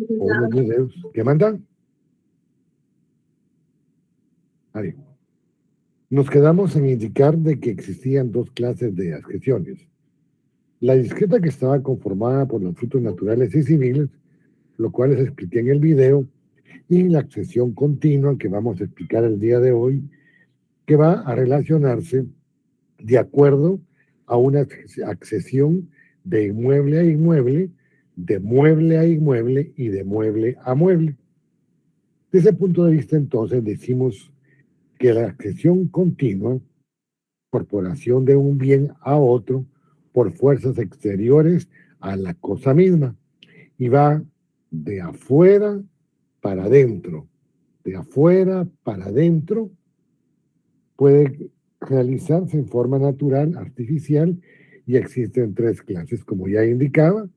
o unos videos. ¿Qué mandan? Ahí. Nos quedamos en indicar de que existían dos clases de accesiones. La discreta, que estaba conformada por los frutos naturales y civiles, lo cual les expliqué en el video, y la accesión continua, que vamos a explicar el día de hoy, que va a relacionarse de acuerdo a una accesión de inmueble a inmueble, de mueble a inmueble y de mueble a mueble. Desde ese punto de vista, entonces, decimos que la accesión continua, incorporación de un bien a otro por fuerzas exteriores a la cosa misma, y va de afuera para adentro, de afuera para adentro, puede realizarse en forma natural, artificial, y existen tres clases, como ya indicaba,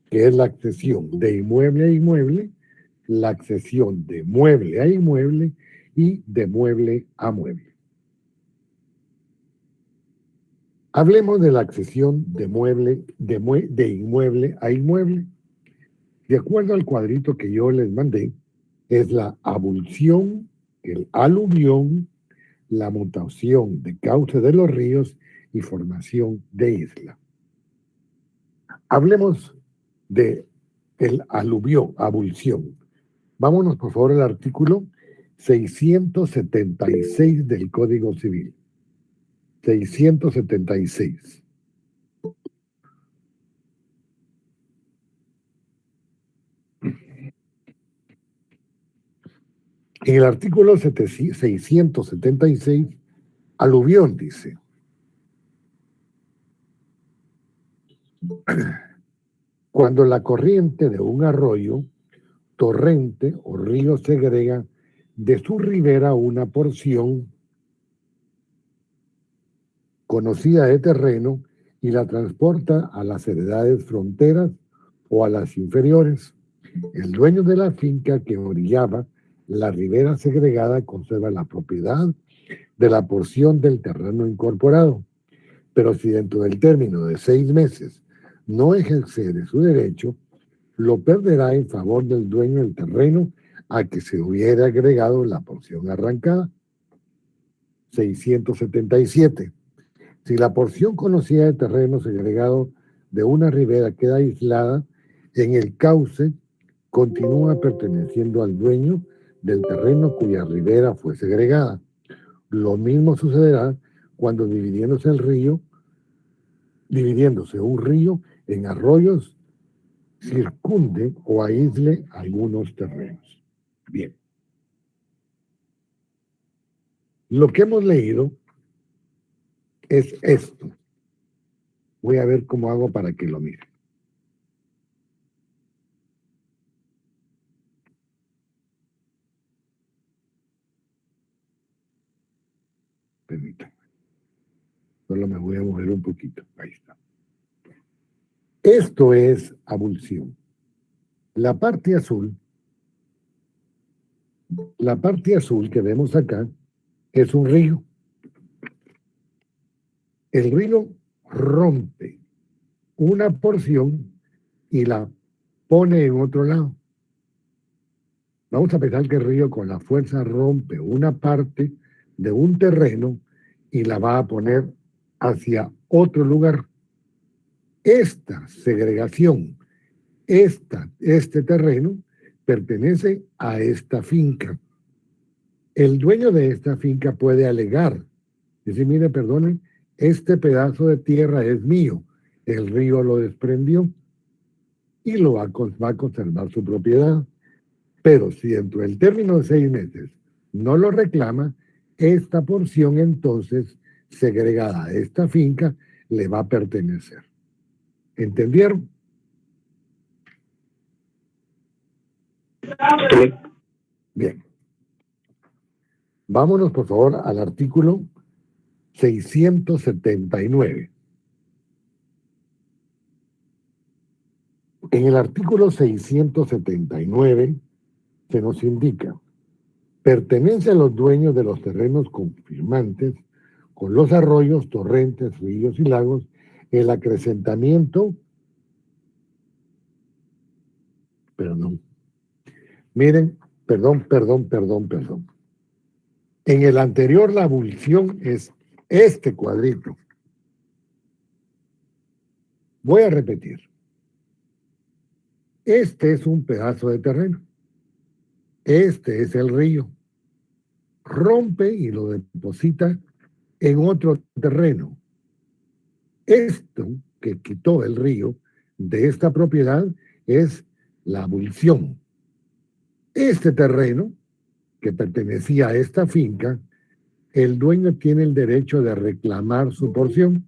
que es la accesión de inmueble a inmueble, la accesión de mueble a inmueble y de mueble a mueble. Hablemos de la accesión de inmueble a inmueble. De acuerdo al cuadrito que yo les mandé, es la abulsión, el aluvión, la mutación de cauce de los ríos y formación de isla. Hablemos de el aluvión, abulsión. Vámonos por favor al artículo 676 del Código Civil. 676. En el artículo 676, aluvión dice: cuando la corriente de un arroyo, torrente o río segrega de su ribera una porción conocida de terreno y la transporta a las heredades fronteras o a las inferiores. El dueño de la finca que orillaba la ribera segregada conserva la propiedad de la porción del terreno incorporado, pero si dentro del término de 6 meses no ejerce su derecho, lo perderá en favor del dueño del terreno a que se hubiera agregado la porción arrancada. 677. Si la porción conocida de terreno segregado de una ribera queda aislada en el cauce, continúa perteneciendo al dueño del terreno cuya ribera fue segregada. Lo mismo sucederá cuando dividiéndose un río en arroyos, circunde o aísle algunos terrenos. Bien. Lo que hemos leído es esto. Voy a ver cómo hago para que lo miren. Permítanme. Solo me voy a mover un poquito. Ahí está. Esto es abulsión. La parte azul que vemos acá es un río. El río rompe una porción y la pone en otro lado. Vamos a pensar que el río con la fuerza rompe una parte de un terreno y la va a poner hacia otro lugar. Esta segregación, este terreno, pertenece a esta finca. El dueño de esta finca puede alegar, decir, mire, perdonen, este pedazo de tierra es mío, el río lo desprendió y va a conservar su propiedad. Pero si dentro del término de 6 meses no lo reclama, esta porción entonces segregada a esta finca le va a pertenecer. ¿Entendieron? Sí. Bien. Vámonos, por favor, al artículo 679. En el artículo 679 se nos indica: pertenece a los dueños de los terrenos confirmantes con los arroyos, torrentes, ríos y lagos el acrecentamiento, Miren, perdón. En el anterior, la abulsión es este cuadrito. Voy a repetir. Este es un pedazo de terreno. Este es el río. Rompe y lo deposita en otro terreno. Esto que quitó el río de esta propiedad es la abulsión. Este terreno que pertenecía a esta finca, el dueño tiene el derecho de reclamar su porción.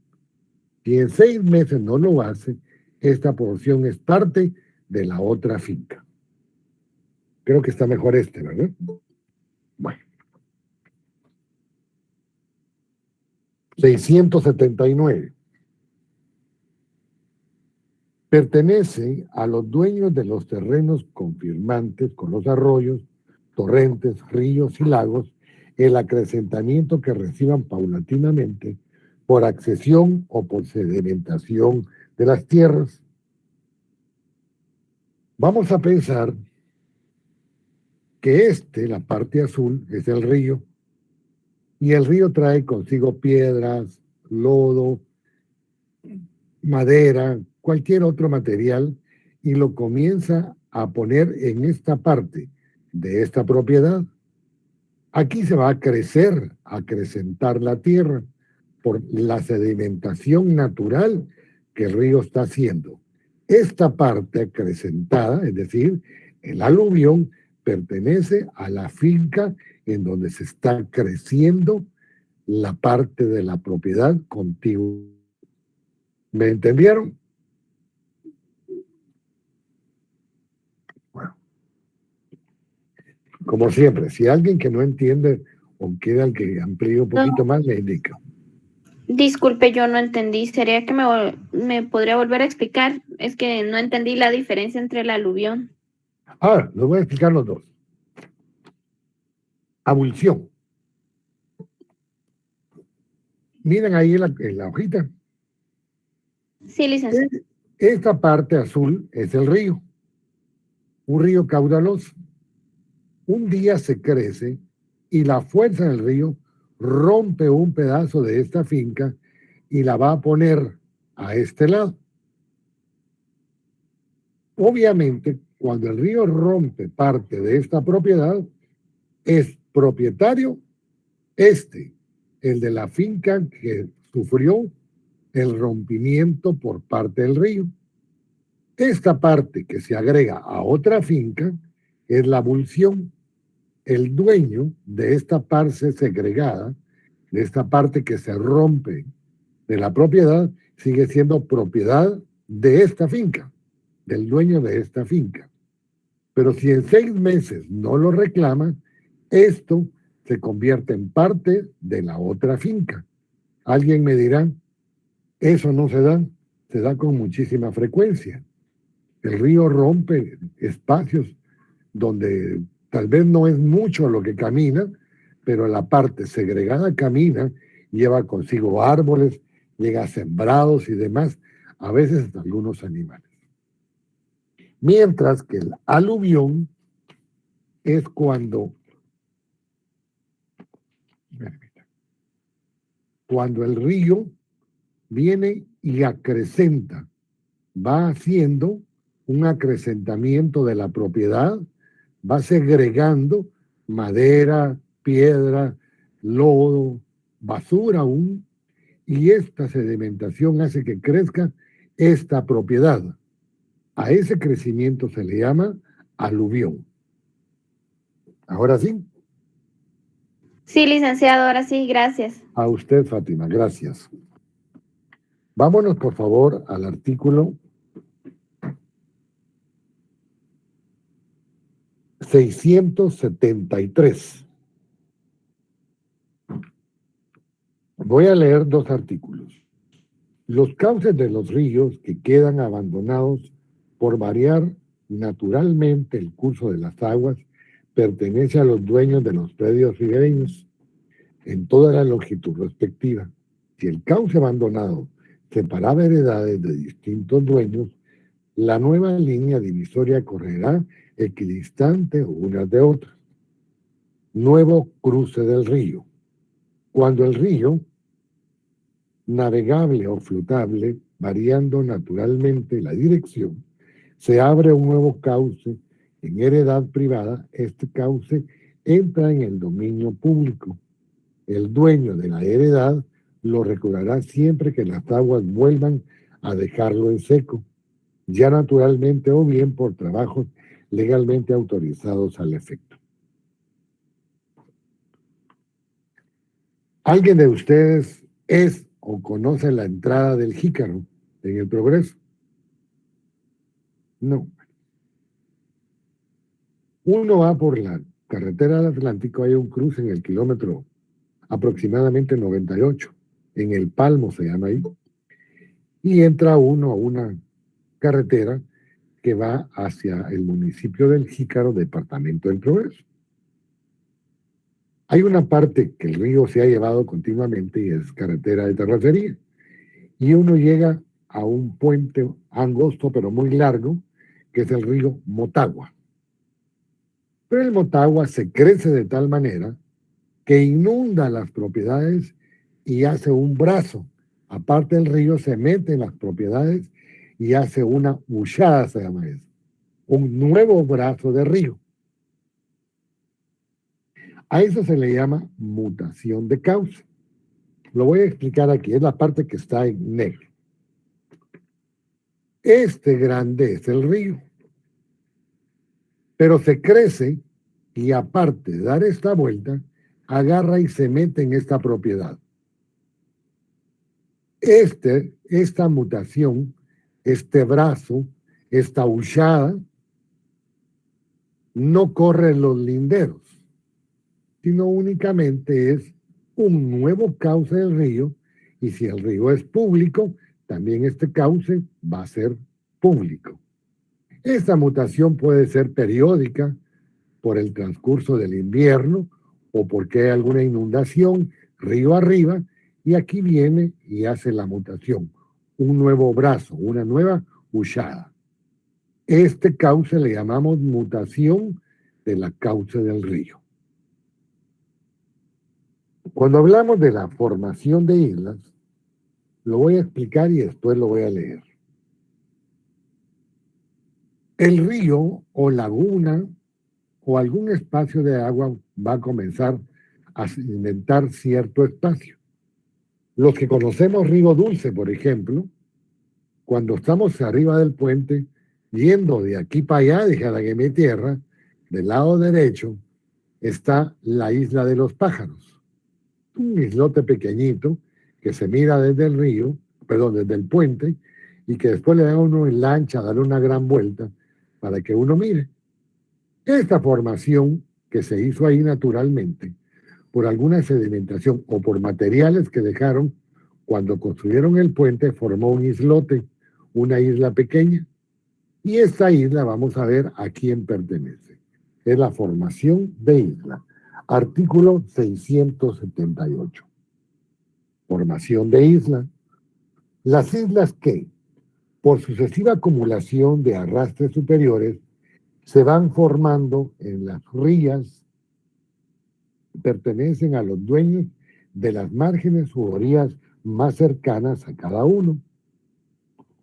Si en 6 meses no lo hace, esta porción es parte de la otra finca. Creo que está mejor este, ¿verdad? Bueno. 679. Pertenece a los dueños de los terrenos confirmantes con los arroyos, torrentes, ríos y lagos, el acrecentamiento que reciban paulatinamente por accesión o por sedimentación de las tierras. Vamos a pensar que la parte azul, es el río, y el río trae consigo piedras, lodo, madera, cualquier otro material, y lo comienza a poner en esta parte de esta propiedad. Aquí se va a crecer, a acrecentar la tierra por la sedimentación natural que el río está haciendo. Esta parte acrecentada, es decir, el aluvión, pertenece a la finca en donde se está creciendo la parte de la propiedad contigua. ¿Me entendieron? Bueno, como siempre, si alguien que no entiende o quiere que amplíe un poquito más, me indica. Disculpe, yo no entendí. ¿Sería que me podría volver a explicar? Es que no entendí la diferencia entre el aluvión. Les voy a explicar los dos. Abulsión. Miren ahí en la hojita. Sí, licenciado. Esta parte azul es el río. Un río caudaloso. Un día se crece y la fuerza del río rompe un pedazo de esta finca y la va a poner a este lado. Obviamente, cuando el río rompe parte de esta propiedad, es propietario el de la finca que sufrió el rompimiento por parte del río. Esta parte que se agrega a otra finca es la abulsión. El dueño de esta parte segregada, de esta parte que se rompe de la propiedad, sigue siendo propiedad de esta finca, del dueño de esta finca. Pero si en 6 meses no lo reclama, esto se convierte en parte de la otra finca. Alguien me dirá, eso no se da con muchísima frecuencia. El río rompe espacios donde tal vez no es mucho lo que camina, pero la parte segregada camina, lleva consigo árboles, llega a sembrados y demás, a veces hasta algunos animales. Mientras que el aluvión es cuando el río viene y acrecenta, va haciendo un acrecentamiento de la propiedad, va segregando madera, piedra, lodo, basura aún, y esta sedimentación hace que crezca esta propiedad. A ese crecimiento se le llama aluvión. Ahora sí. Sí, licenciado, ahora sí, gracias. A usted, Fátima, gracias. Vámonos, por favor, al artículo 673. Voy a leer 2 artículos. Los cauces de los ríos que quedan abandonados por variar naturalmente el curso de las aguas pertenece a los dueños de los predios ribereños en toda la longitud respectiva. Si el cauce abandonado separaba heredades de distintos dueños, la nueva línea divisoria correrá equidistantes unas de otras. Nuevo cruce del río. Cuando el río, navegable o flotable, variando naturalmente la dirección, se abre un nuevo cauce en heredad privada, este cauce entra en el dominio público. El dueño de la heredad lo recobrará siempre que las aguas vuelvan a dejarlo en seco, ya naturalmente o bien por trabajos legalmente autorizados al efecto. ¿Alguien de ustedes es o conoce la entrada del Jícaro en el Progreso? No. Uno va por la carretera del Atlántico, hay un cruce en el kilómetro aproximadamente 98, en el Palmo se llama ahí, y entra uno a una carretera que va hacia el municipio del Jícaro, departamento del Progreso. Hay una parte que el río se ha llevado continuamente y es carretera de terracería, y uno llega a un puente angosto pero muy largo, que es el río Motagua. Pero el Motagua se crece de tal manera que inunda las propiedades y hace un brazo. Aparte del río se mete en las propiedades y hace una huchada, se llama eso, un nuevo brazo de río. A eso se le llama mutación de cauce. Lo voy a explicar aquí, es la parte que está en negro. Este grande es el río, pero se crece y aparte de dar esta vuelta, agarra y se mete en esta propiedad. Esta mutación, este brazo, esta huchada, no corre en los linderos, sino únicamente es un nuevo cauce del río, y si el río es público, también este cauce va a ser público. Esta mutación puede ser periódica por el transcurso del invierno o porque hay alguna inundación río arriba, y aquí viene y hace la mutación, un nuevo brazo, una nueva huchada. Este cauce le llamamos mutación de la cauce del río. Cuando hablamos de la formación de islas, lo voy a explicar y después lo voy a leer. El río o laguna o algún espacio de agua va a comenzar a inventar cierto espacio. Los que conocemos Río Dulce, por ejemplo, cuando estamos arriba del puente, yendo de aquí para allá, de Jaraguemé Tierra, del lado derecho, está la isla de los pájaros. Un islote pequeñito que se mira desde el río, perdón, desde el puente, y que después le da uno en lancha, darle una gran vuelta para que uno mire. Esta formación que se hizo ahí naturalmente, por alguna sedimentación o por materiales que dejaron cuando construyeron el puente, formó un islote, una isla pequeña. Y esta isla, vamos a ver a quién pertenece. Es la formación de isla. Artículo 678. Formación de isla. Las islas que, por sucesiva acumulación de arrastres superiores, se van formando en las rías, pertenecen a los dueños de las márgenes u orillas más cercanas a cada uno,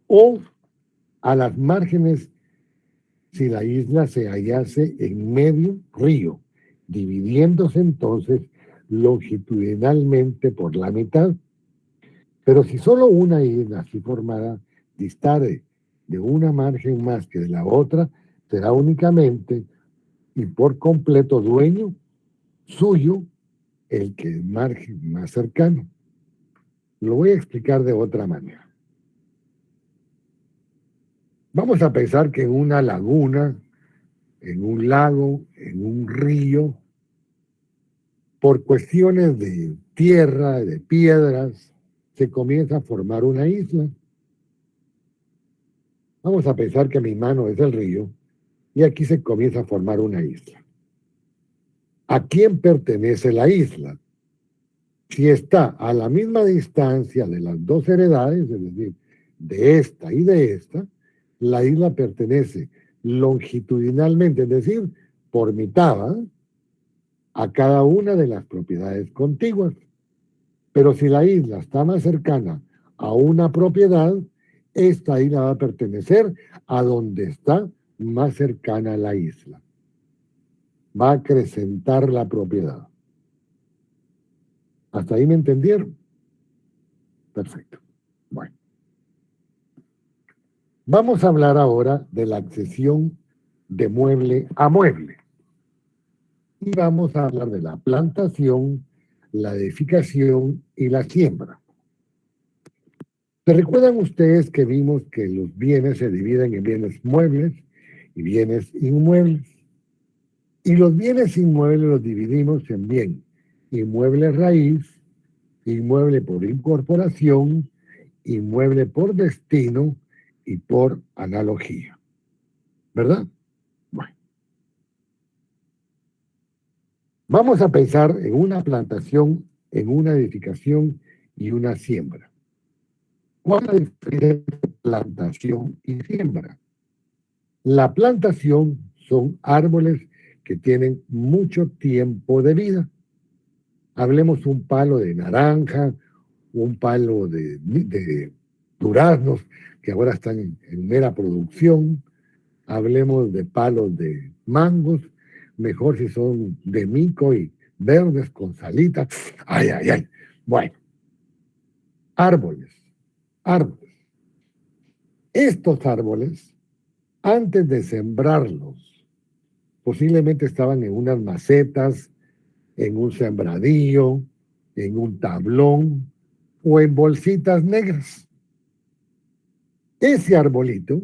o a las márgenes si la isla se hallase en medio río, dividiéndose entonces longitudinalmente por la mitad. Pero si solo una isla así formada distare de una margen más que de la otra, será únicamente y por completo dueño suyo el que es margen más cercano. Lo voy a explicar de otra manera. Vamos a pensar que en una laguna, en un lago, en un río, por cuestiones de tierra, de piedras, se comienza a formar una isla. Vamos a pensar que mi mano es el río y aquí se comienza a formar una isla. ¿A quién pertenece la isla? Si está a la misma distancia de las dos heredades, es decir, de esta y de esta, la isla pertenece longitudinalmente, es decir, por mitad, ¿eh?, a cada una de las propiedades contiguas. Pero si la isla está más cercana a una propiedad, esta isla va a pertenecer a donde está más cercana a la isla. Va a acrecentar la propiedad. ¿Hasta ahí me entendieron? Perfecto. Bueno. Vamos a hablar ahora de la accesión de mueble a mueble. Y vamos a hablar de la plantación, la edificación y la siembra. ¿Se recuerdan ustedes que vimos que los bienes se dividen en bienes muebles y bienes inmuebles? Y los bienes inmuebles los dividimos en bien inmueble raíz, inmueble por incorporación, inmueble por destino y por analogía. ¿Verdad? Bueno. Vamos a pensar en una plantación, en una edificación y una siembra. ¿Cuál es la diferencia entre plantación y siembra? La plantación son árboles que tienen mucho tiempo de vida. Hablemos un palo de naranja, un palo de duraznos que ahora están en mera producción. Hablemos de palos de mangos, mejor si son de mico y verdes con salita. Ay, ay, ay. Bueno, árboles, árboles. Estos árboles, antes de sembrarlos, posiblemente estaban en unas macetas, en un sembradío, en un tablón o en bolsitas negras. Ese arbolito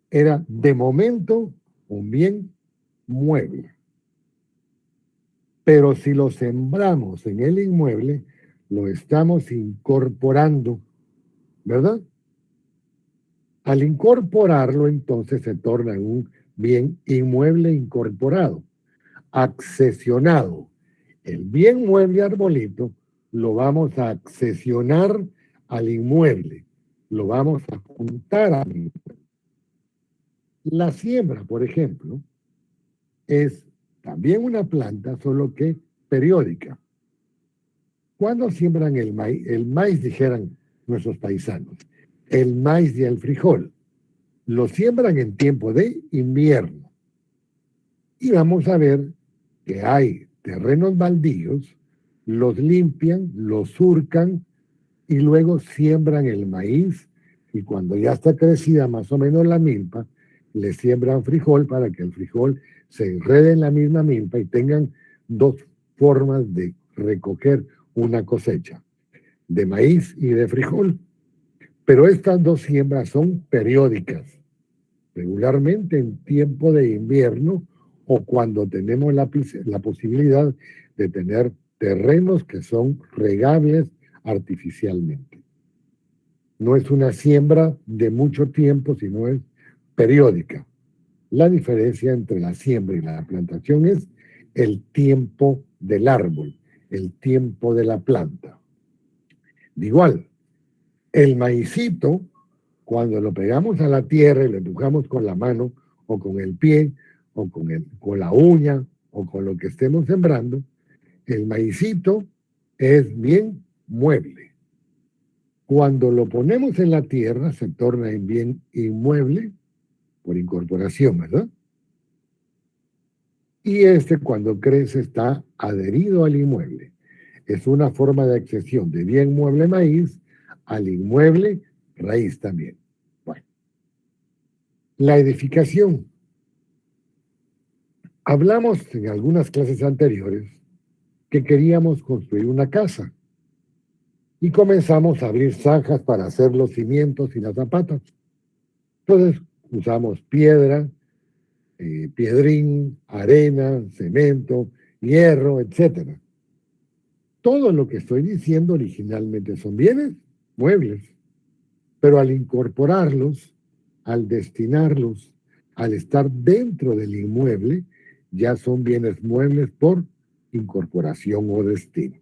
era de momento un bien mueble. Pero si lo sembramos en el inmueble, lo estamos incorporando, ¿verdad? Al incorporarlo, entonces se torna en un bien inmueble incorporado, accesionado. El bien mueble arbolito lo vamos a accesionar al inmueble, lo vamos a juntar al inmueble. La siembra, por ejemplo, es también una planta, solo que periódica. ¿Cuándo siembran el maíz? El maíz, dijeran nuestros paisanos. El maíz y el frijol. Lo siembran en tiempo de invierno. Y vamos a ver que hay terrenos baldíos, los limpian, los surcan y luego siembran el maíz. Y cuando ya está crecida más o menos la milpa, le siembran frijol para que el frijol se enrede en la misma milpa y tengan dos formas de recoger una cosecha, de maíz y de frijol. Pero estas dos siembras son periódicas, regularmente en tiempo de invierno o cuando tenemos la posibilidad de tener terrenos que son regables artificialmente. No es una siembra de mucho tiempo, sino es periódica. La diferencia entre la siembra y la plantación es el tiempo del árbol, el tiempo de la planta. De igual, el maicito, cuando lo pegamos a la tierra y lo empujamos con la mano o con el pie o con la uña o con lo que estemos sembrando, el maicito es bien mueble. Cuando lo ponemos en la tierra se torna en bien inmueble por incorporación, ¿verdad? Y cuando crece está adherido al inmueble. Es una forma de accesión de bien mueble maíz al inmueble raíz también. Bueno, la edificación. Hablamos en algunas clases anteriores que queríamos construir una casa y comenzamos a abrir zanjas para hacer los cimientos y las zapatas. Entonces usamos piedra, piedrín, arena, cemento, hierro, etc. Todo lo que estoy diciendo originalmente son bienes muebles, pero al incorporarlos, al destinarlos, al estar dentro del inmueble, ya son bienes muebles por incorporación o destino.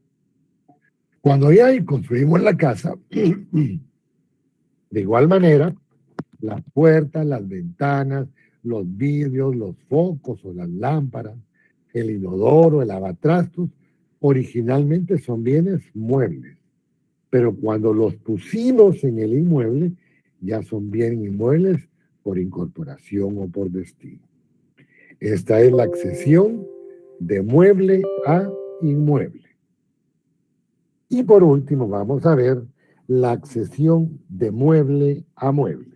Cuando ya construimos la casa, de igual manera, las puertas, las ventanas, los vidrios, los focos o las lámparas, el inodoro, el lavatrastos, originalmente son bienes muebles, pero cuando los pusimos en el inmueble, ya son bienes inmuebles por incorporación o por destino. Esta es la accesión de mueble a inmueble. Y por último, vamos a ver la accesión de mueble a mueble.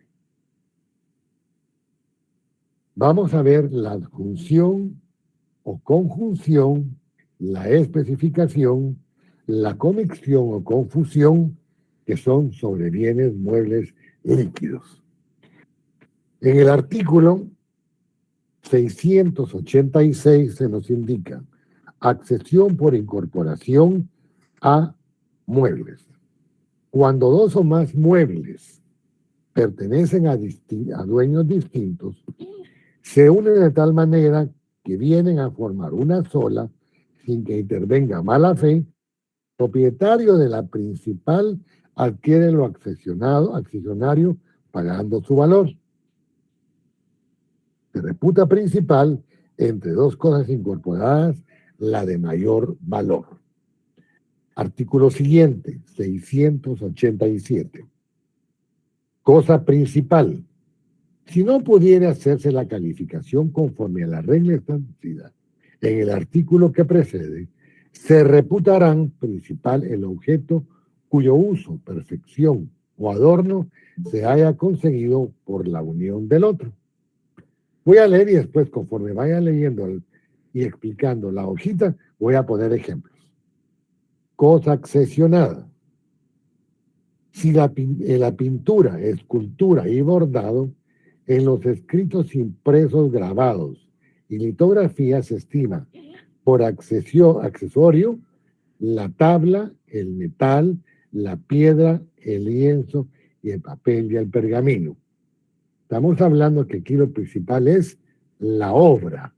Vamos a ver la adjunción o conjunción, la especificación, la conexión o confusión, que son sobre bienes muebles líquidos. En el artículo 686 se nos indica accesión por incorporación a muebles. Cuando dos o más muebles pertenecen a dueños distintos, se unen de tal manera que vienen a formar una sola, sin que intervenga mala fe. El propietario de la principal adquiere lo accesionario pagando su valor. Se reputa principal entre dos cosas incorporadas la de mayor valor. Artículo siguiente, 687. Cosa principal. Si no pudiera hacerse la calificación conforme a la regla establecida en el artículo que precede, se reputarán principal el objeto cuyo uso, perfección o adorno se haya conseguido por la unión del otro. Voy a leer y después, conforme vaya leyendo y explicando la hojita, voy a poner ejemplos. Cosa accesionada. Si la pintura, escultura y bordado en los escritos impresos, grabados y litografías se estima por accesorio la tabla, el metal, la piedra, el lienzo y el papel y el pergamino. Estamos hablando que aquí lo principal es la obra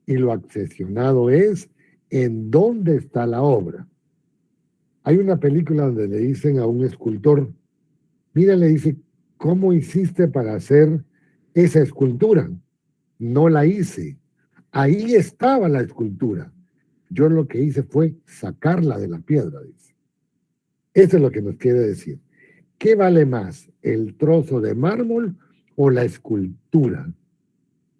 y lo accesionado es en dónde está la obra. Hay una película donde le dicen a un escultor, mira, le dice, ¿cómo hiciste para hacer esa escultura? No la hice. Ahí estaba la escultura. Yo lo que hice fue sacarla de la piedra, dice. Eso es lo que nos quiere decir. ¿Qué vale más, el trozo de mármol o la escultura?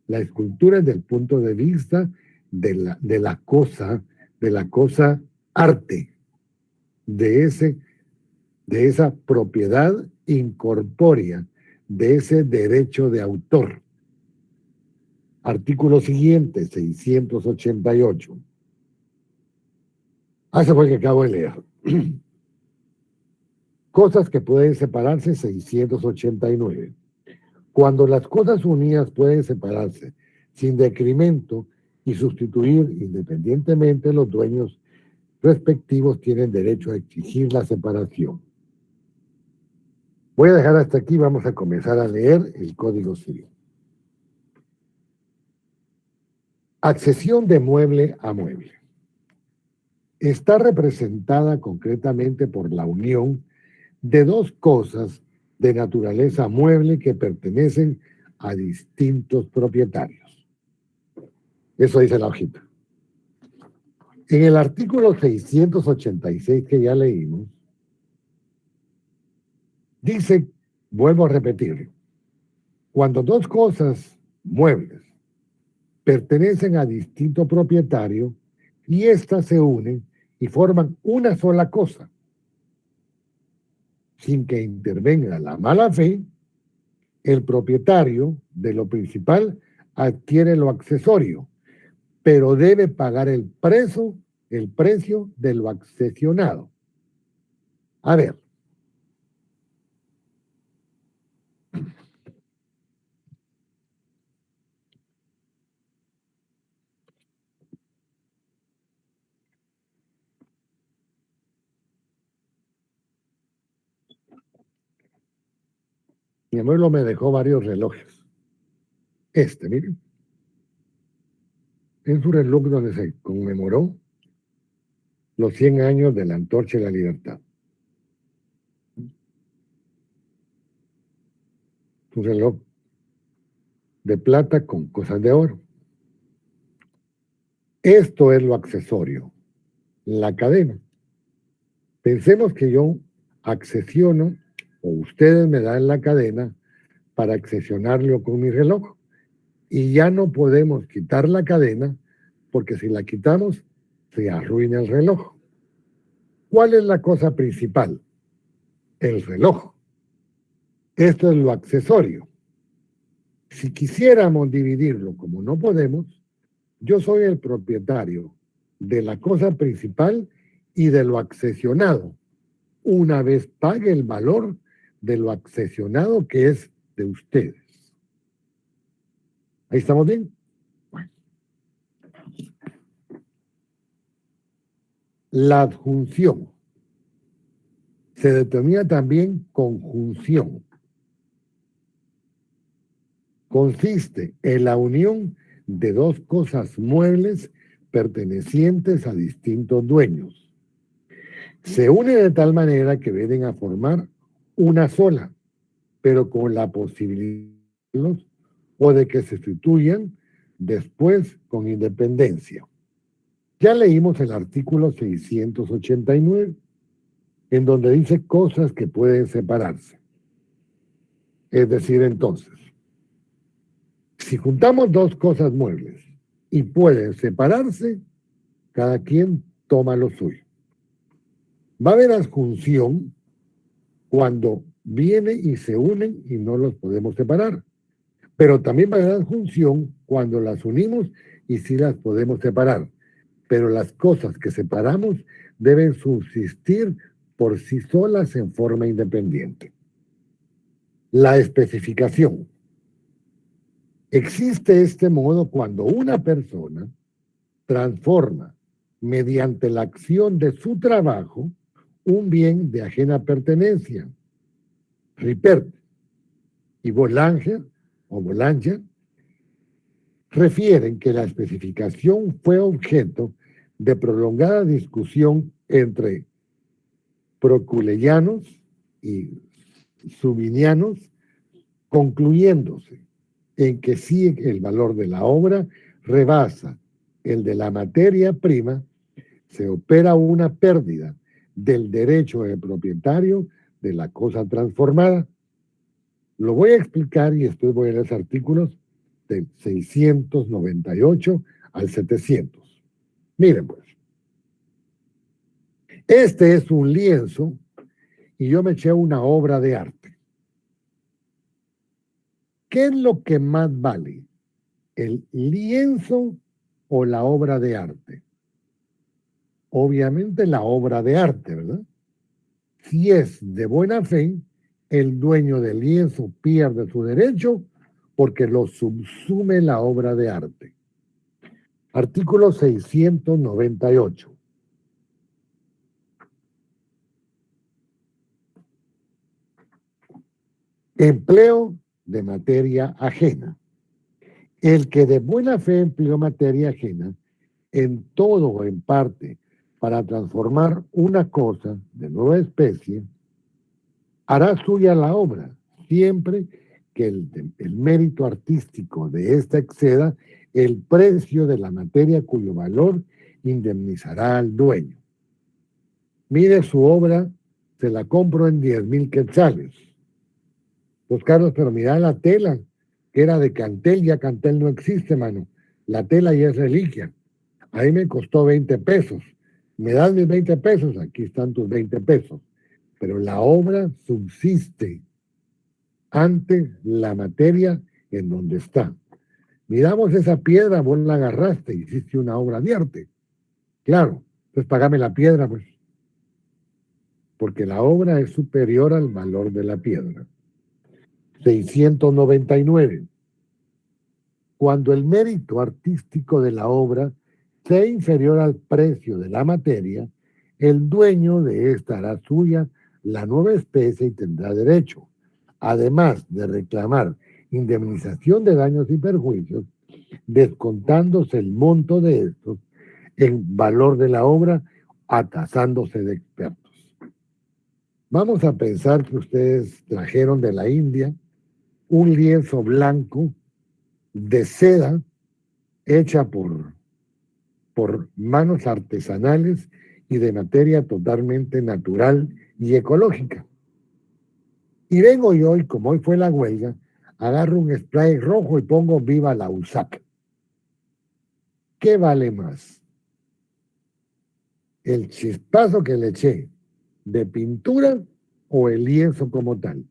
La escultura es del punto de vista de la cosa arte, de esa propiedad incorpórea, de ese derecho de autor. Artículo siguiente, 688. Ese fue el que acabo de leer. Cosas que pueden separarse, 689. Cuando las cosas unidas pueden separarse sin decremento y sustituir independientemente, los dueños respectivos tienen derecho a exigir la separación. Voy a dejar hasta aquí, vamos a comenzar a leer el Código Civil. Accesión de mueble a mueble. Está representada concretamente por la unión de dos cosas de naturaleza mueble que pertenecen a distintos propietarios. Eso dice la hojita. En el artículo 686 que ya leímos, dice, vuelvo a repetir, cuando dos cosas muebles pertenecen a distinto propietario y éstas se unen y forman una sola cosa, sin que intervenga la mala fe, el propietario de lo principal adquiere lo accesorio, pero debe pagar el precio de lo accesionado. A ver. Mi abuelo me dejó varios relojes. Miren. En su reloj donde se conmemoró los 100 años de la Antorcha de la Libertad. Su reloj de plata con cosas de oro. Esto es lo accesorio, la cadena. Pensemos que yo accesiono, o ustedes me dan la cadena para accesionarlo con mi reloj. Y ya no podemos quitar la cadena, porque si la quitamos, se arruina el reloj. ¿Cuál es la cosa principal? El reloj. Esto es lo accesorio. Si quisiéramos dividirlo, como no podemos, yo soy el propietario de la cosa principal y de lo accesionado, una vez pague el valor de lo accesionado que es de ustedes. ¿Ahí estamos bien? Bueno. La adjunción se determina también conjunción. Consiste en la unión de dos cosas muebles pertenecientes a distintos dueños. Se une de tal manera que vienen a formar una sola, pero con la posibilidad o de que se sustituyan después con independencia. Ya leímos el artículo 689, en donde dice cosas que pueden separarse. Es decir, entonces, si juntamos dos cosas muebles y pueden separarse, cada quien toma lo suyo. Va a haber adjunción cuando viene y se unen y no los podemos separar. Pero también va a haber adjunción cuando las unimos y sí las podemos separar. Pero las cosas que separamos deben subsistir por sí solas en forma independiente. La especificación. Existe este modo cuando una persona transforma mediante la acción de su trabajo un bien de ajena pertenencia. Rippert y Boulanger refieren que la especificación fue objeto de prolongada discusión entre proculeyanos y subinianos, concluyéndose en que si el valor de la obra rebasa el de la materia prima, se opera una pérdida del derecho del propietario de la cosa transformada. Lo voy a explicar y después voy a leer los artículos del 698 al 700. Miren pues, este es un lienzo y yo me eché una obra de arte. ¿Qué es lo que más vale? ¿El lienzo o la obra de arte? Obviamente la obra de arte, ¿verdad? Si es de buena fe, el dueño del lienzo pierde su derecho porque lo subsume la obra de arte. Artículo 698. Empleo de materia ajena. El que de buena fe empleó materia ajena en todo o en parte para transformar una cosa de nueva especie, hará suya la obra, siempre que el mérito artístico de esta exceda el precio de la materia cuyo valor indemnizará al dueño. Mire su obra, se la compro en 10,000 quetzales. Pues Carlos, pero mira la tela, que era de Cantel, ya Cantel no existe, mano. La tela ya es reliquia. Ahí me costó 20 pesos. ¿Me das mis 20 pesos? Aquí están tus 20 pesos. Pero la obra subsiste ante la materia en donde está. Miramos esa piedra, vos la agarraste, hiciste una obra de arte. Claro, pues pagame la piedra, pues. Porque la obra es superior al valor de la piedra. 699. Cuando el mérito artístico de la obra sea inferior al precio de la materia, el dueño de esta hará suya la nueva especie y tendrá derecho, además de reclamar indemnización de daños y perjuicios, descontándose el monto de estos en valor de la obra, atasándose de expertos. Vamos a pensar que ustedes trajeron de la India un lienzo blanco de seda hecha por manos artesanales y de materia totalmente natural y ecológica. Y vengo yo, y como hoy fue la huelga, agarro un spray rojo y pongo viva la USAC. ¿Qué vale más? ¿El chispazo que le eché de pintura o el lienzo como tal?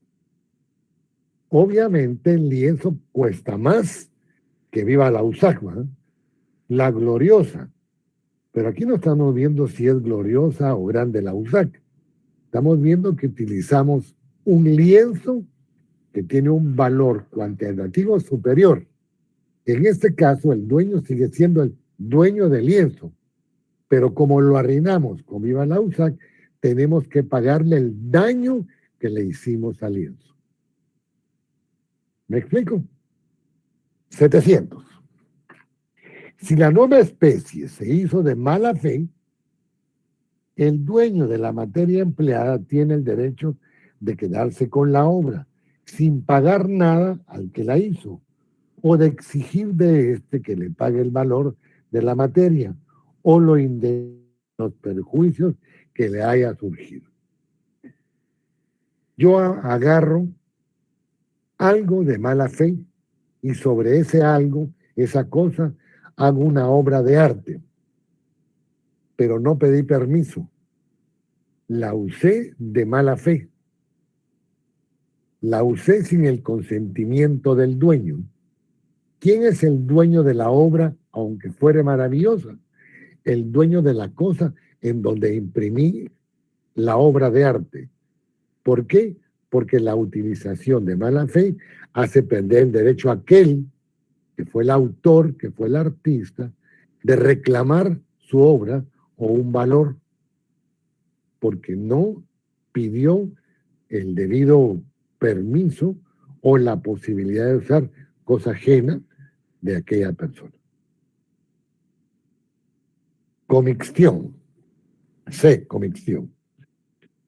Obviamente el lienzo cuesta más que viva la USAC, ¿verdad? La gloriosa. Pero aquí no estamos viendo si es gloriosa o grande la USAC. Estamos viendo que utilizamos un lienzo que tiene un valor cuantitativo superior. En este caso, el dueño sigue siendo el dueño del lienzo, pero como lo arruinamos con viva la USAC, tenemos que pagarle el daño que le hicimos al lienzo. ¿Me explico? 700. Si la nueva especie se hizo de mala fe, el dueño de la materia empleada tiene el derecho de quedarse con la obra sin pagar nada al que la hizo, o de exigir de éste que le pague el valor de la materia o los perjuicios que le haya surgido. Yo agarro algo de mala fe y sobre ese algo, esa cosa, hago una obra de arte, pero no pedí permiso. La usé de mala fe. La usé sin el consentimiento del dueño. ¿Quién es el dueño de la obra, aunque fuere maravillosa? El dueño de la cosa en donde imprimí la obra de arte. ¿Por qué? Porque la utilización de mala fe hace perder el derecho a aquel que fue el autor, que fue el artista, de reclamar su obra o un valor, porque no pidió el debido permiso o la posibilidad de usar cosa ajena de aquella persona. Comixtión. Comixtión.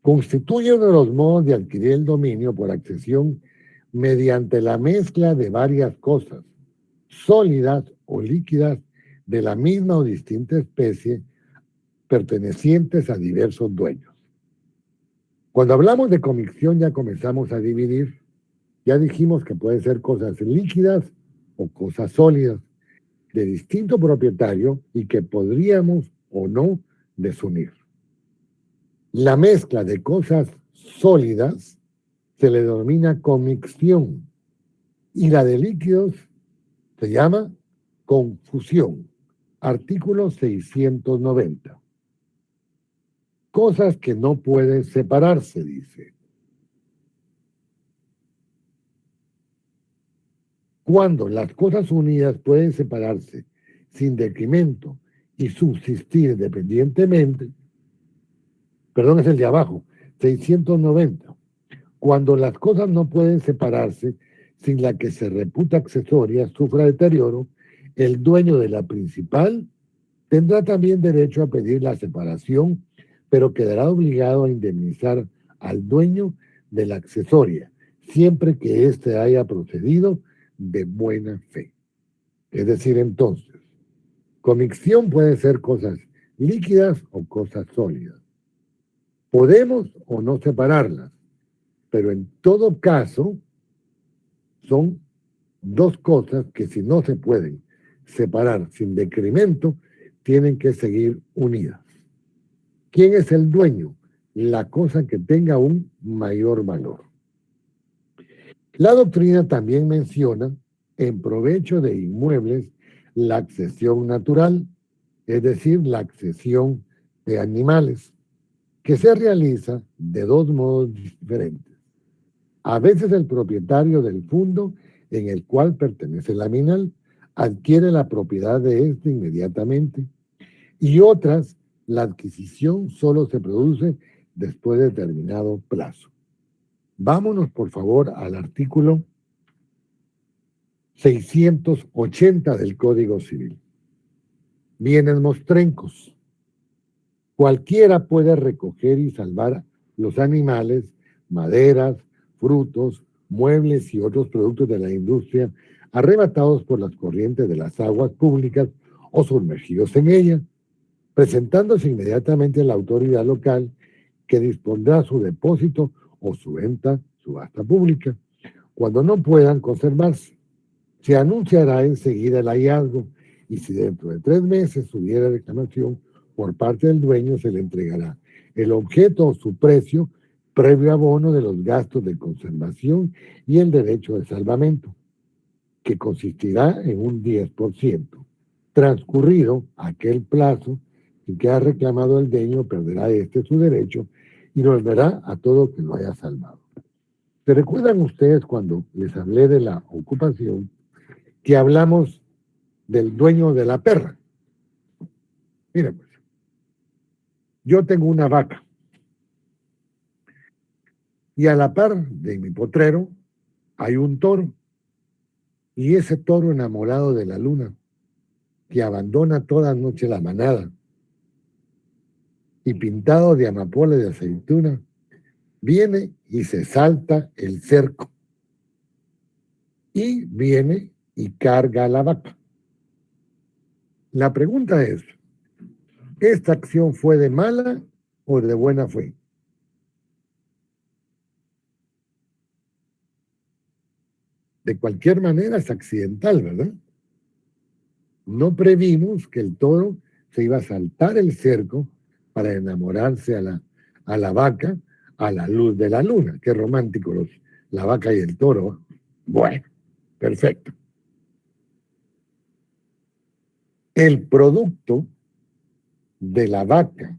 Constituye uno de los modos de adquirir el dominio por accesión mediante la mezcla de varias cosas, sólidas o líquidas de la misma o distinta especie, pertenecientes a diversos dueños. Cuando hablamos de comixtión ya comenzamos a dividir. Ya dijimos que pueden ser cosas líquidas o cosas sólidas de distinto propietario y que podríamos o no desunir. La mezcla de cosas sólidas se le denomina comixtión y la de líquidos se llama confusión. Artículo 690. Cosas que no pueden separarse, dice. Cuando las cosas unidas pueden separarse sin detrimento y subsistir independientemente, perdón, es el de abajo, 690. Cuando las cosas no pueden separarse sin la que se reputa accesoria sufra deterioro, el dueño de la principal tendrá también derecho a pedir la separación, pero quedará obligado a indemnizar al dueño de la accesoria, siempre que éste haya procedido de buena fe. Es decir, entonces, comixtión puede ser cosas líquidas o cosas sólidas. Podemos o no separarlas, pero en todo caso son dos cosas que si no se pueden separar sin decremento, tienen que seguir unidas. ¿Quién es el dueño? La cosa que tenga un mayor valor. La doctrina también menciona en provecho de inmuebles la accesión natural, es decir, la accesión de animales, que se realiza de dos modos diferentes. A veces el propietario del fundo en el cual pertenece el animal adquiere la propiedad de éste inmediatamente y otras, la adquisición solo se produce después de determinado plazo. Vámonos, por favor, al artículo 680 del Código Civil. Bienes mostrencos. Cualquiera puede recoger y salvar los animales, maderas, frutos, muebles y otros productos de la industria arrebatados por las corrientes de las aguas públicas o sumergidos en ellas, presentándose inmediatamente a la autoridad local que dispondrá su depósito o su venta, subasta pública. Cuando no puedan conservarse, se anunciará enseguida el hallazgo y si dentro de 3 meses hubiera reclamación por parte del dueño, se le entregará el objeto o su precio previo abono de los gastos de conservación y el derecho de salvamento, que consistirá en un 10%. Transcurrido aquel plazo en que ha reclamado el dueño, perderá su derecho y lo volverá a todo que lo haya salvado. ¿Se recuerdan ustedes cuando les hablé de la ocupación que hablamos del dueño de la perra? Miren, pues, yo tengo una vaca y a la par de mi potrero hay un toro, y ese toro enamorado de la luna que abandona toda noche la manada y pintado de amapola y de aceituna, viene y se salta el cerco y viene y carga a la vaca. La pregunta es, ¿esta acción fue de mala o de buena fe? De cualquier manera es accidental, ¿verdad? No previmos que el toro se iba a saltar el cerco para enamorarse a la vaca a la luz de la luna. Qué romántico la vaca y el toro. Bueno, perfecto. El producto de la vaca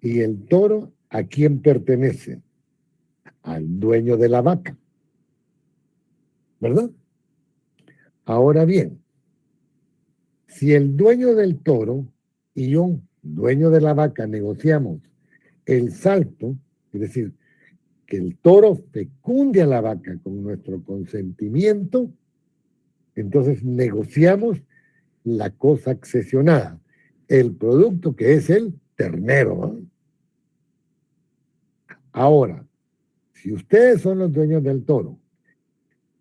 y el toro, ¿a quién pertenece? Al dueño de la vaca, ¿verdad? Ahora bien, si el dueño del toro y yo, dueño de la vaca, negociamos el salto, es decir, que el toro fecunde a la vaca con nuestro consentimiento, entonces negociamos la cosa accesionada, el producto que es el ternero, ¿no? Ahora, si ustedes son los dueños del toro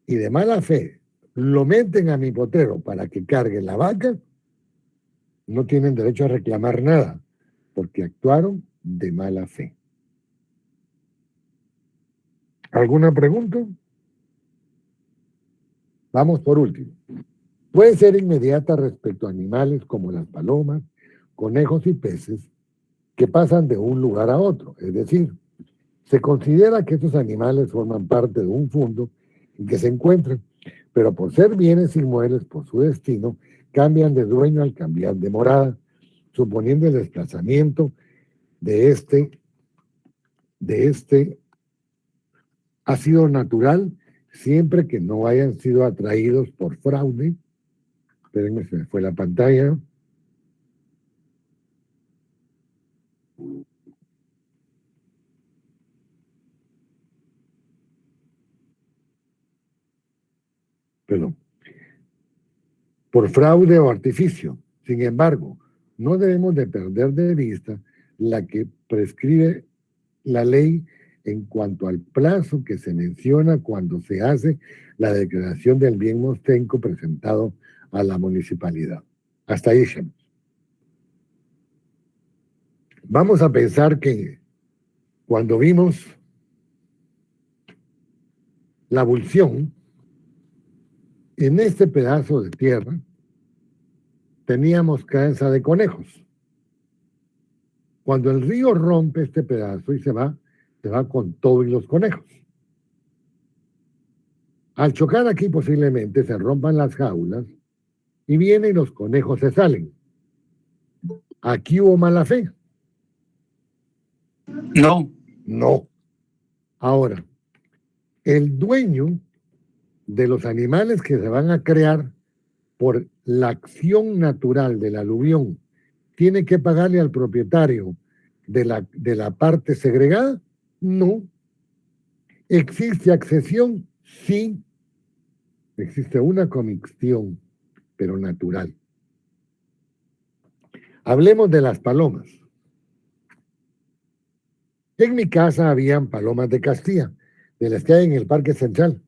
y de mala fe lo meten a mi potrero para que cargue la vaca, no tienen derecho a reclamar nada, porque actuaron de mala fe. ¿Alguna pregunta? Vamos por último. Puede ser inmediata respecto a animales como las palomas, conejos y peces que pasan de un lugar a otro. Es decir, se considera que estos animales forman parte de un fondo en que se encuentran, pero por ser bienes inmuebles por su destino, cambian de dueño al cambiar de morada, suponiendo el desplazamiento de este ha sido natural siempre que no hayan sido atraídos por fraude. Espérenme, se me fue la pantalla. Perdón. Por fraude o artificio. Sin embargo, no debemos de perder de vista la que prescribe la ley en cuanto al plazo que se menciona cuando se hace la declaración del bien mostenco presentado a la municipalidad. Hasta ahí llegamos. Vamos a pensar que cuando vimos la abulsión, en este pedazo de tierra teníamos crianza de conejos. Cuando el río rompe este pedazo y se va con todo y los conejos. Al chocar aquí posiblemente se rompan las jaulas y vienen y los conejos se salen. ¿Aquí hubo mala fe? No. No. Ahora, el dueño de los animales que se van a crear por la acción natural del aluvión tiene que pagarle al propietario de la parte segregada. No. ¿Existe accesión? Sí. Existe una comixtión, pero natural. Hablemos de las palomas. En mi casa habían palomas de Castilla, de las que hay en el Parque Central,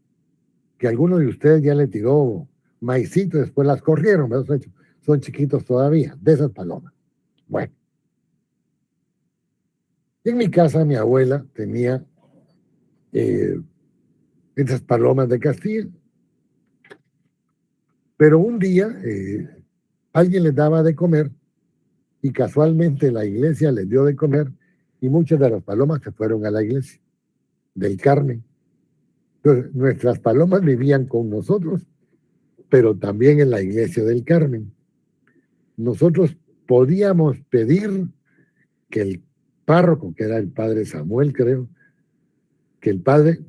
que alguno de ustedes ya le tiró maicito, después las corrieron, ¿verdad? Son chiquitos todavía, de esas palomas. Bueno, en mi casa mi abuela tenía esas palomas de Castilla, pero un día alguien les daba de comer y casualmente la iglesia les dio de comer y muchas de las palomas se fueron a la iglesia del Carmen. Entonces, nuestras palomas vivían con nosotros, pero también en la iglesia del Carmen. Nosotros podíamos pedir que el párroco, que era el padre Samuel, creo, que el padre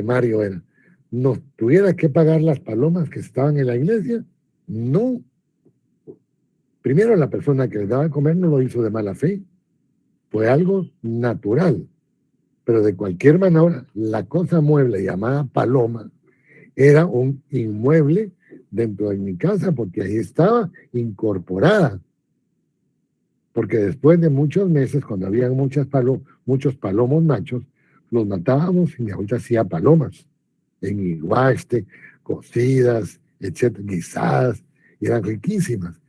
Mario era, nos tuviera que pagar las palomas que estaban en la iglesia. No. Primero, la persona que les daba de comer no lo hizo de mala fe, fue algo natural. Pero de cualquier manera, la cosa mueble llamada paloma era un inmueble dentro de mi casa porque ahí estaba incorporada. Porque después de muchos meses, cuando había muchos palomos machos, los matábamos y mi abuela hacía palomas en iguaste, cocidas, etcétera, guisadas, y eran riquísimas.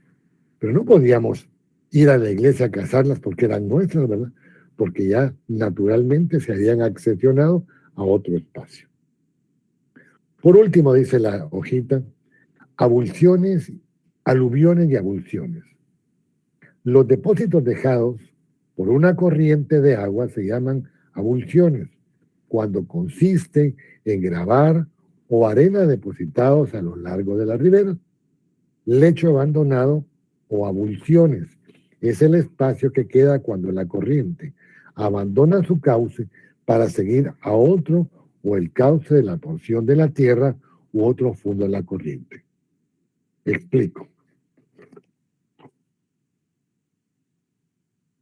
Pero no podíamos ir a la iglesia a cazarlas porque eran nuestras, ¿verdad? Porque ya naturalmente se habían accesionado a otro espacio. Por último, dice la hojita, abulsiones, aluviones y abulsiones. Los depósitos dejados por una corriente de agua se llaman abulsiones, cuando consiste en gravar o arena depositados a lo largo de la ribera. Lecho abandonado o abulsiones es el espacio que queda cuando la corriente abandona su cauce para seguir a otro o el cauce de la porción de la tierra u otro fondo de la corriente. Explico.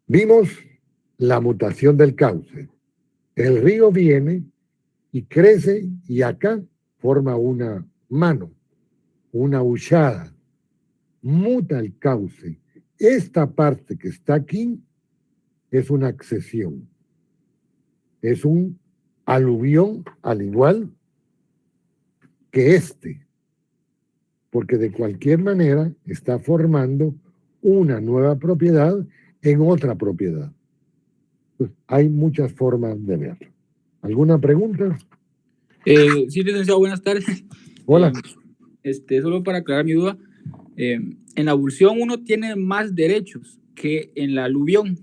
Vimos la mutación del cauce. El río viene y crece y acá forma una mano, una huchada. Muta el cauce. Esta parte que está aquí es una accesión. Es un aluvión al igual que este. Porque de cualquier manera está formando una nueva propiedad en otra propiedad. Pues hay muchas formas de verlo. ¿Alguna pregunta? Sí, licenciado, buenas tardes. Hola. Solo para aclarar mi duda, en la abulsión uno tiene más derechos que en la aluvión,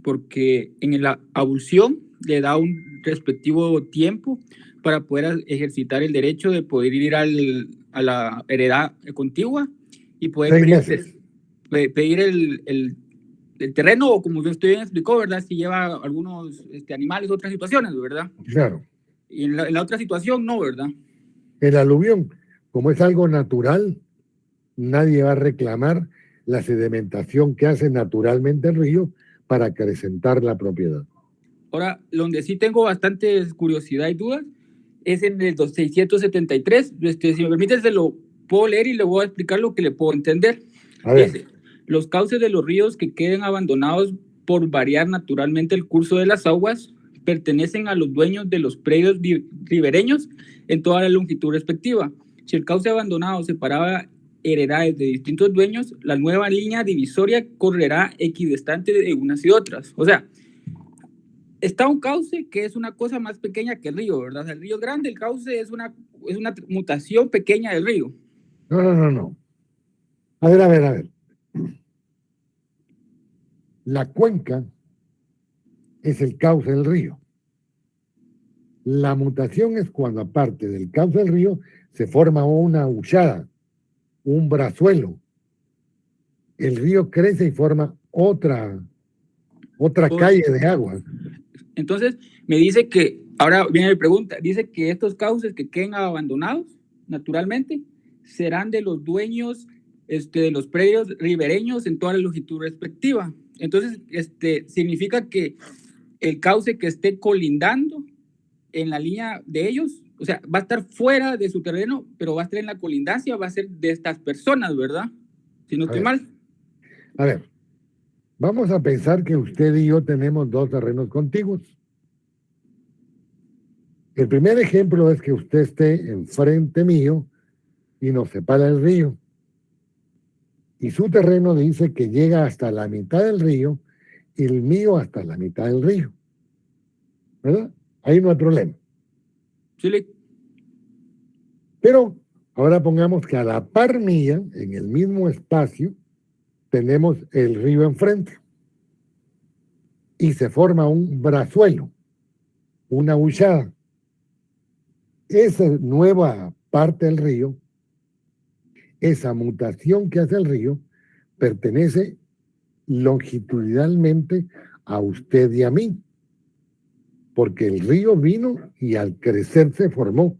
porque en la abulsión le da un respectivo tiempo para poder ejercitar el derecho de poder ir a la heredad contigua y poder pedir el terreno, o como usted bien explicó, ¿verdad? Si lleva algunos animales, otras situaciones, ¿verdad? Claro. Y en la otra situación no, ¿verdad? El aluvión, como es algo natural, nadie va a reclamar la sedimentación que hace naturalmente el río para acrecentar la propiedad. Ahora, donde sí tengo bastantes curiosidad y dudas es en el 673. Si me permite, se lo puedo leer y le voy a explicar lo que le puedo entender. A ver. Dice, los cauces de los ríos que queden abandonados por variar naturalmente el curso de las aguas pertenecen a los dueños de los predios ribereños en toda la longitud respectiva. Si el cauce abandonado separaba heredades de distintos dueños, la nueva línea divisoria correrá equidistante de unas y otras. O sea, está un cauce que es una cosa más pequeña que el río, ¿verdad? El río es grande, el cauce es una mutación pequeña del río. No. A ver. La cuenca es el cauce del río. La mutación es cuando aparte del cauce del río se forma una huchada, un brazuelo. El río crece y forma otra calle de agua. Entonces, me dice que, ahora viene mi pregunta, dice que estos cauces que queden abandonados naturalmente serán de los dueños de los predios ribereños en toda la longitud respectiva. Entonces, significa que el cauce que esté colindando en la línea de ellos, o sea, va a estar fuera de su terreno, pero va a estar en la colindancia, va a ser de estas personas, ¿verdad? Si no estoy mal. A ver, vamos a pensar que usted y yo tenemos dos terrenos contiguos. El primer ejemplo es que usted esté enfrente mío y nos separa el río. Y su terreno dice que llega hasta la mitad del río y el mío hasta la mitad del río. ¿Verdad? Ahí no hay problema. Sí, Pero ahora pongamos que a la par mía, en el mismo espacio, tenemos el río enfrente. Y se forma un brazuelo, una huchada. Esa nueva parte del río, esa mutación que hace el río, pertenece longitudinalmente a usted y a mí. Porque el río vino y al crecer se formó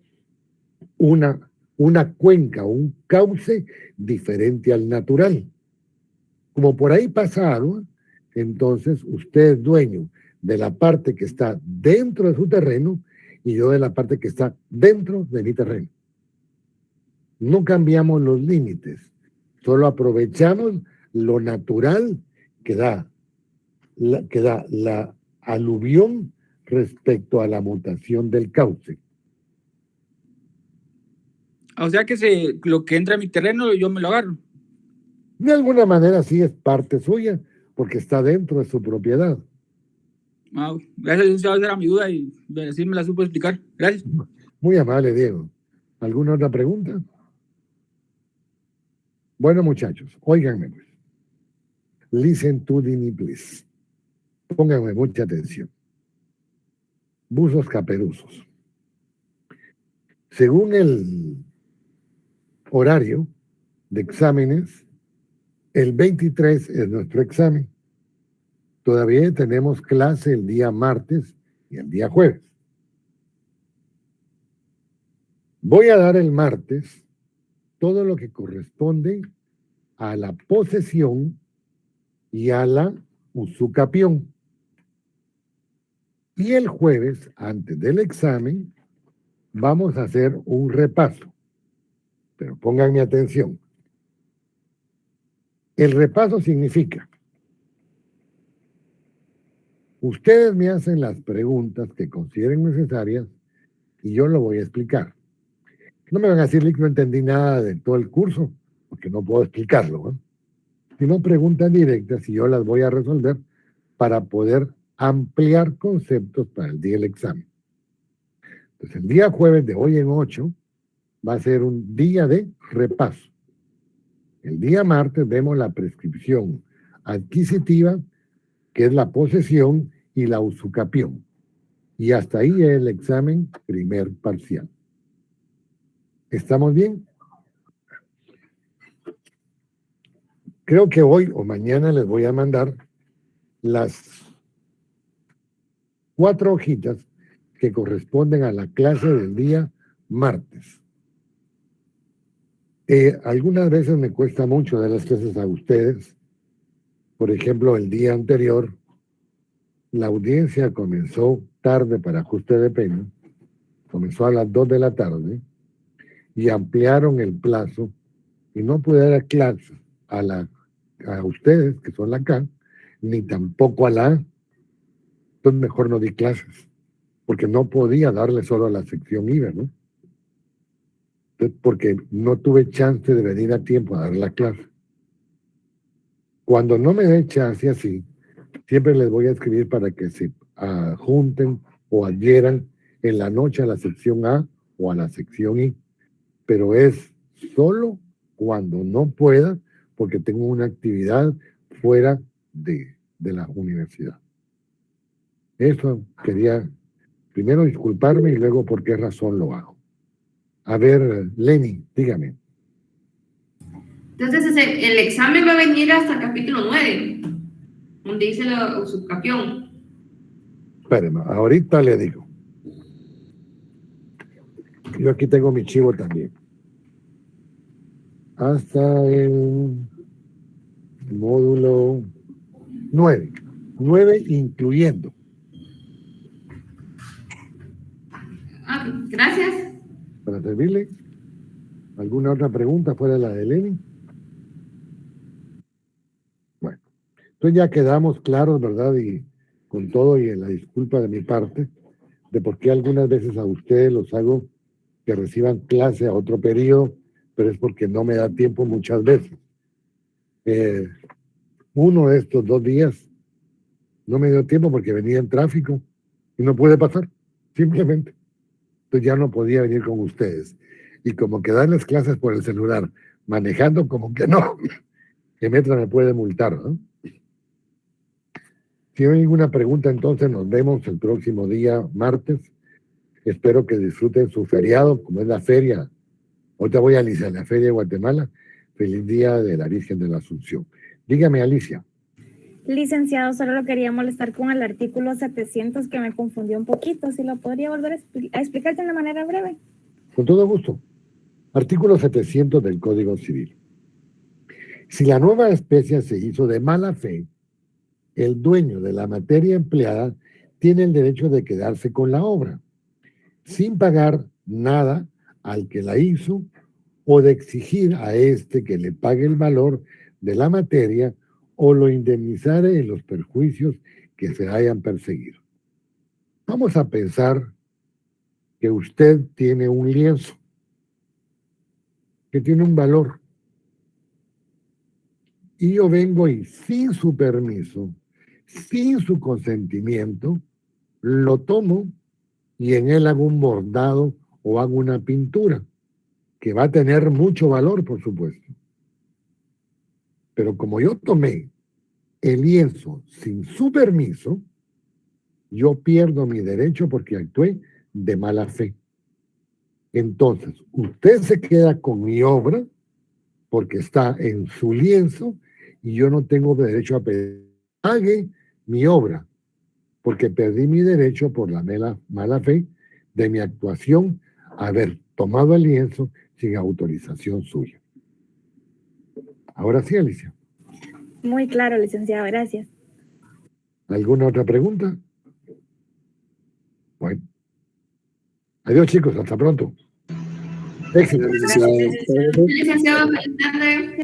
una cuenca, un cauce diferente al natural. Como por ahí pasa agua, entonces usted es dueño de la parte que está dentro de su terreno y yo de la parte que está dentro de mi terreno. No cambiamos los límites, solo aprovechamos lo natural que da la aluvión respecto a la mutación del cauce. O sea que lo que entra a mi terreno yo me lo agarro. De alguna manera sí es parte suya, porque está dentro de su propiedad. Gracias, licenciado, esa era mi duda y así me la supo explicar. Gracias. Muy amable, Diego. ¿Alguna otra pregunta? Bueno, muchachos, óiganme pues. Listen to me, please. Pónganme mucha atención. Buzos caperuzos. Según el horario de exámenes, el 23 es nuestro examen. Todavía tenemos clase el día martes y el día jueves. Voy a dar el martes todo lo que corresponde a la posesión y a la usucapión. Y el jueves, antes del examen, vamos a hacer un repaso. Pero pónganme atención. El repaso significa, ustedes me hacen las preguntas que consideren necesarias y yo lo voy a explicar. No me van a decir que no entendí nada de todo el curso, porque no puedo explicarlo, ¿no? Sino preguntas directas y yo las voy a resolver para poder ampliar conceptos para el día del examen. Entonces, el día jueves de hoy en 8 va a ser un día de repaso. El día martes vemos la prescripción adquisitiva, que es la posesión y la usucapión. Y hasta ahí es el examen primer parcial. ¿Estamos bien? Creo que hoy o mañana les voy a mandar las 4 hojitas que corresponden a la clase del día martes. Algunas veces me cuesta mucho dar las clases a ustedes. Por ejemplo, el día anterior, la audiencia comenzó tarde para ajuste de pena, comenzó a las 2 de la tarde y ampliaron el plazo y no pude dar clases a ustedes, que son la K, ni tampoco a la A. Entonces mejor no di clases, porque no podía darle solo a la sección IBE, ¿no? Entonces, porque no tuve chance de venir a tiempo a dar la clase. Cuando no me dé chance así, siempre les voy a escribir para que se junten o adhieran en la noche a la sección A o a la sección I, pero es solo cuando no pueda, porque tengo una actividad fuera de la universidad. Eso quería primero disculparme y luego por qué razón lo hago. A ver, Lenny, dígame. Entonces, el examen va a venir hasta el capítulo 9, donde dice la usucapión. Espérame, ahorita le digo. Yo aquí tengo mi chivo también. Hasta el módulo 9. 9 incluyendo. Gracias. Para servirle. ¿Alguna otra pregunta fuera de la de Lenny? Bueno, entonces ya quedamos claros, ¿verdad? Y con todo y en la disculpa de mi parte, de por qué algunas veces a ustedes los hago que reciban clase a otro periodo, pero es porque no me da tiempo muchas veces. Uno de estos 2 días no me dio tiempo porque venía en tráfico y no pude pasar, simplemente. Entonces ya no podía venir con ustedes. Y como que dan las clases por el celular, manejando como que no, que Metra me puede multar, ¿no? Si no hay ninguna pregunta, entonces nos vemos el próximo día, martes. Espero que disfruten su feriado, como es la feria. Ahorita voy a Alicia, la feria de Guatemala. Feliz día de la Virgen de la Asunción. Dígame, Alicia. Licenciado, solo lo quería molestar con el artículo 700 que me confundió un poquito. Si lo podría volver a explicar de una manera breve. Con todo gusto. Artículo 700 del Código Civil. Si la nueva especie se hizo de mala fe, el dueño de la materia empleada tiene el derecho de quedarse con la obra, sin pagar nada al que la hizo o de exigir a éste que le pague el valor de la materia o lo indemnizare en los perjuicios que se hayan perseguido. Vamos a pensar que usted tiene un lienzo que tiene un valor y yo vengo y sin su permiso, sin su consentimiento, lo tomo y en él hago un bordado o hago una pintura que va a tener mucho valor, por supuesto. Pero como yo tomé el lienzo sin su permiso, yo pierdo mi derecho porque actué de mala fe. Entonces, usted se queda con mi obra porque está en su lienzo y yo no tengo derecho a pague mi obra porque perdí mi derecho por la mala fe de mi actuación haber tomado el lienzo sin autorización suya. Ahora sí, Alicia. Muy claro, licenciado, gracias. ¿Alguna otra pregunta? Bueno. Adiós, chicos. Hasta pronto. Éxito. Gracias, licenciado. Feliz tarde.